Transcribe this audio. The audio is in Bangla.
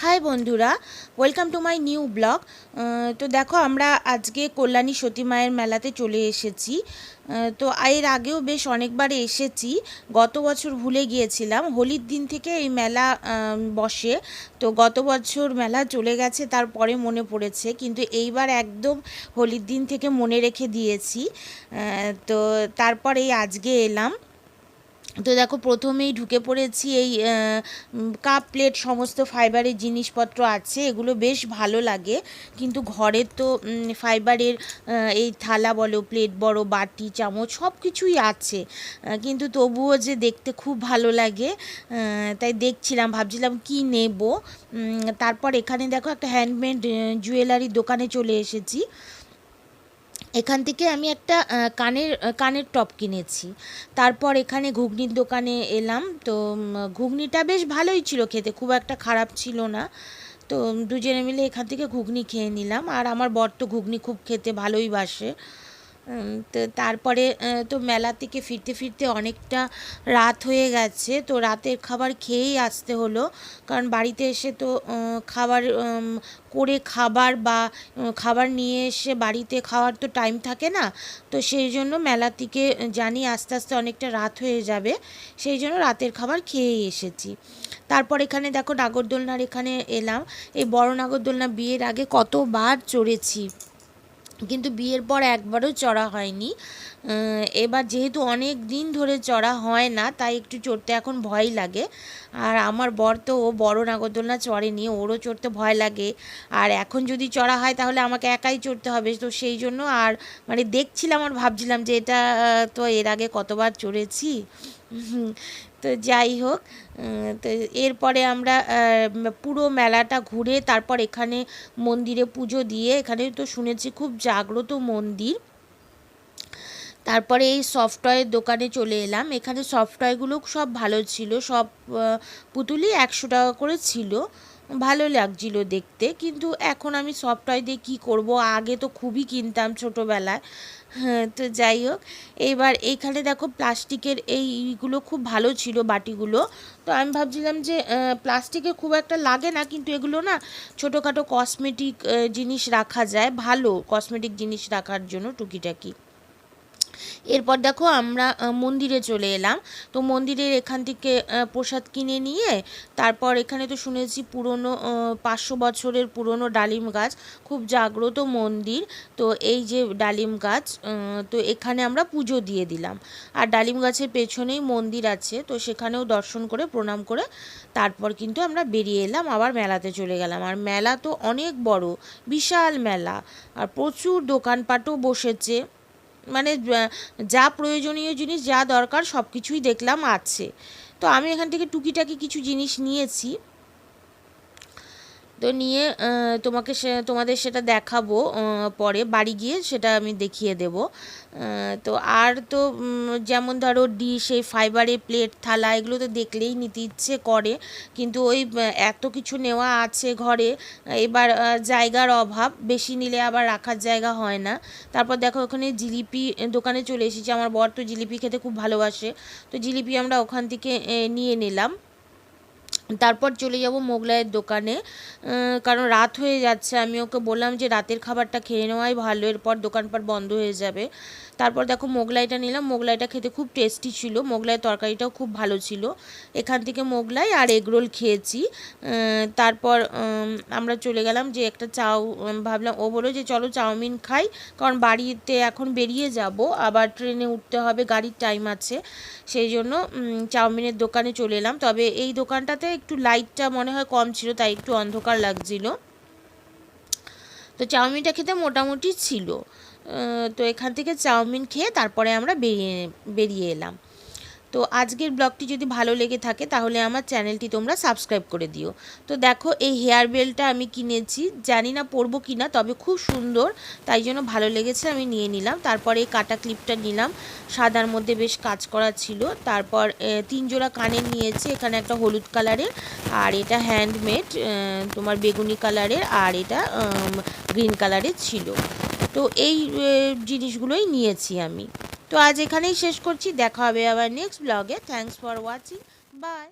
হাই বন্ধুরা, welcome to my new blog. তো দেখো আমরা আজকে কল্যাণী সতী মায়ের মেলাতে চলে এসেছি। তো এর আগেও বেশ অনেকবার এসেছি। গত বছর ভুলে গিয়েছিলাম, হোলির দিন থেকে এই মেলা বসে। তো গত বছর মেলা চলে গেছে, তারপরে মনে পড়েছে, কিন্তু এইবার একদম হোলির দিন থেকে মনে রেখে দিয়েছি। তো তারপরে আজকে এলাম। তো দেখো প্রথমেই ঢুকে পড়েছি, এই কাপ প্লেট সমস্ত ফাইবারের জিনিসপত্র আছে, এগুলো বেশ ভালো লাগে। কিন্তু ঘরের তো ফাইবারের এই থালা বলো, প্লেট বড়, বাটি চামচ সব কিছুই আছে, কিন্তু তবুও যে দেখতে খুব ভালো লাগে, তাই দেখছিলাম, ভাবছিলাম কি নেব। তারপর এখানে দেখো একটা হ্যান্ডমেড জুয়েলারির দোকানে চলে এসেছি। এখান থেকে আমি একটা কানের টপ কিনেছি। তারপর এখানে ঘুগনির দোকানে এলাম। তো ঘুগনিটা বেশ ভালোই ছিল খেতে, খুব একটা খারাপ ছিল না। তো দুজনে মিলে এখান থেকে ঘুগনি খেয়ে নিলাম, আর আমার বর তো ঘুগনি খুব খেতে ভালোই বাসে। তো তারপরে তো মেলা থেকে ফিরতে ফিরতে অনেকটা রাত হয়ে গেছে। তো রাতের খাবার খেয়েই আসতে হলো, কারণ বাড়িতে এসে তো খাবার করে খাবার নিয়ে এসে বাড়িতে খাওয়ার তো টাইম থাকে না। তো সেই জন্য মেলা থেকে জানি আস্তে আস্তে অনেকটা রাত হয়ে যাবে, সেই জন্য রাতের খাবার খেয়েই এসেছি। তারপর এখানে দেখো নাগরদোলনার এখানে এলাম। এই বড় নাগরদোলনা বিয়ের আগে কতবার চড়েছি, কিন্তু বিয়ের পর একবারও চড়া হয়নি। এবার যেহেতু অনেক দিন ধরে চড়া হয় না, তাই একটু চড়তে এখন ভয় লাগে। আর আমার বর তো ও বড় নাগরদোলনা চড়েনি, ওরও চড়তে ভয় লাগে। আর এখন যদি চড়া হয় তাহলে আমাকে একাই চড়তে হবে। তো সেই জন্য আর মানে দেখছিলাম আর ভাবছিলাম যে এটা তো এর আগে কতবার চড়েছি। তো যাই হোক, তো এরপরে আমরা পুরো মেলাটা ঘুরে তারপর এখানে মন্দিরে পুজো দিয়ে, এখানে তো শুনেছি খুব জাগ্রত মন্দির। তারপরে এই সফট টয়ের দোকানে চলে এলাম। এখানে সফট টয়গুলো সব ভালো ছিল, সব পুতুলই 100 টাকা করে ছিল, ভালো লাগছিল দেখতে। কিন্তু এখন আমি সফট টয় দিয়ে কী করবো, আগে তো খুবই কিনতাম ছোটোবেলায়। হ্যাঁ, তো যাই হোক, এবার এইখানে দেখো প্লাস্টিকের এইগুলো খুব ভালো ছিল, বাটিগুলো। তো আমি ভাবছিলাম যে প্লাস্টিকের খুব একটা লাগে না, কিন্তু এগুলো না ছোটোখাটো কসমেটিক জিনিস রাখা যায়, ভালো কসমেটিক জিনিস রাখার জন্য টুকিটাকি। এরপর দেখো আমরা মন্দিরে চলে এলাম। তো মন্দিরের এখান থেকে প্রসাদ কিনে নিয়ে তারপর এখানে তো শুনেছি পুরনো 500 বছরের পুরনো ডালিম গাছ, খুব জাগ্রত মন্দির। তো এই যে ডালিম গাছ, তো এখানে আমরা পুজো দিয়ে দিলাম। আর ডালিম গাছের পেছনেই মন্দির আছে, তো সেখানেও দর্শন করে প্রণাম করে তারপর কিন্তু আমরা বেরিয়ে এলাম, আবার মেলাতে চলে গেলাম। আর মেলা তো অনেক বড়, বিশাল মেলা, আর প্রচুর দোকানপাটও বসেছে। মানে যা প্রয়োজনীয় জিনিস, যা দরকার সব কিছুই দেখলাম আছে। তো আমি এখান থেকে টুকিটাকি কিছু জিনিস নিয়েছি। তো নিয়ে তোমাদের সেটা দেখাবো, পরে বাড়ি গিয়ে সেটা আমি দেখিয়ে দেব। তো আর তো যেমন ধরো ডিশ, এই ফাইবারের প্লেট থালা, এগুলো তো দেখলেই নিতে ইচ্ছে করে, কিন্তু ওই এত কিছু নেওয়া আছে ঘরে, এবার জায়গার অভাব, বেশি নিলে আবার রাখার জায়গা হয় না। তারপর দেখো ওখানে জিলিপি দোকানে চলে এসেছি, আমার বর তো জিলিপি খেতে খুব ভালোবাসে, তো জিলিপি আমরা ওখান থেকে নিয়ে নিলাম। তারপর চলে যাব মোগলাইয়ের দোকানে, কারণ রাত হয়ে যাচ্ছে। আমি ওকে বললাম যে রাতের খাবারটা খেয়ে নেওয়াই ভালো, এরপর দোকানপাট বন্ধ হয়ে যাবে। তারপর দেখো মোগলাইটা নিলাম, মোগলাইটা খেতে খুব টেস্টি ছিল, মোগলাই তরকারিটাও খুব ভালো ছিল। এখান থেকে মোগলাই আর এগরোল খেয়েছি। তারপর আমরা চলে গেলাম যে একটা ভাবলাম, ও বললো যে চলো চাউমিন খাই, কারণ বাড়িতে এখন বেরিয়ে যাব, আবার ট্রেনে উঠতে হবে, গাড়ির টাইম আছে। সেই জন্য চাউমিনের দোকানে চলে এলাম। তবে এই দোকানটাতে একটু লাইটটা মনে হয় কম ছিল, তাই একটু অন্ধকার লাগছিল। তো চাউমিনটা খেতে মোটামুটি ছিল। তো এখান থেকে চাউমিন খেয়ে তারপরে আমরা বেরিয়ে এলাম। তো আজকের ব্লগটি যদি ভালো লেগে থাকে তাহলে আমার চ্যানেলটি তোমরা সাবস্ক্রাইব করে দিও। তো দেখো এই হেয়ার বেলটা আমি কিনেছি, জানি না পরবো কি না, তবে খুব সুন্দর, তাই জন্য ভালো লেগেছে, আমি নিয়ে নিলাম। তারপরে এই কাটা ক্লিপটা নিলাম, সাদার মধ্যে বেশ কাজ করা ছিল। তারপর 3 জোড়া কানের নিয়েছি, এখানে একটা হলুদ কালারের, আর এটা হ্যান্ডমেড তোমার বেগুনি কালারের, আর এটা গ্রিন কালারের ছিল। তো এই জিনিসগুলোই নিয়েছি আমি। তো আজ এখানেই শেষ করছি, দেখা হবে আবার নেক্সট ব্লগে। Thanks for watching, by.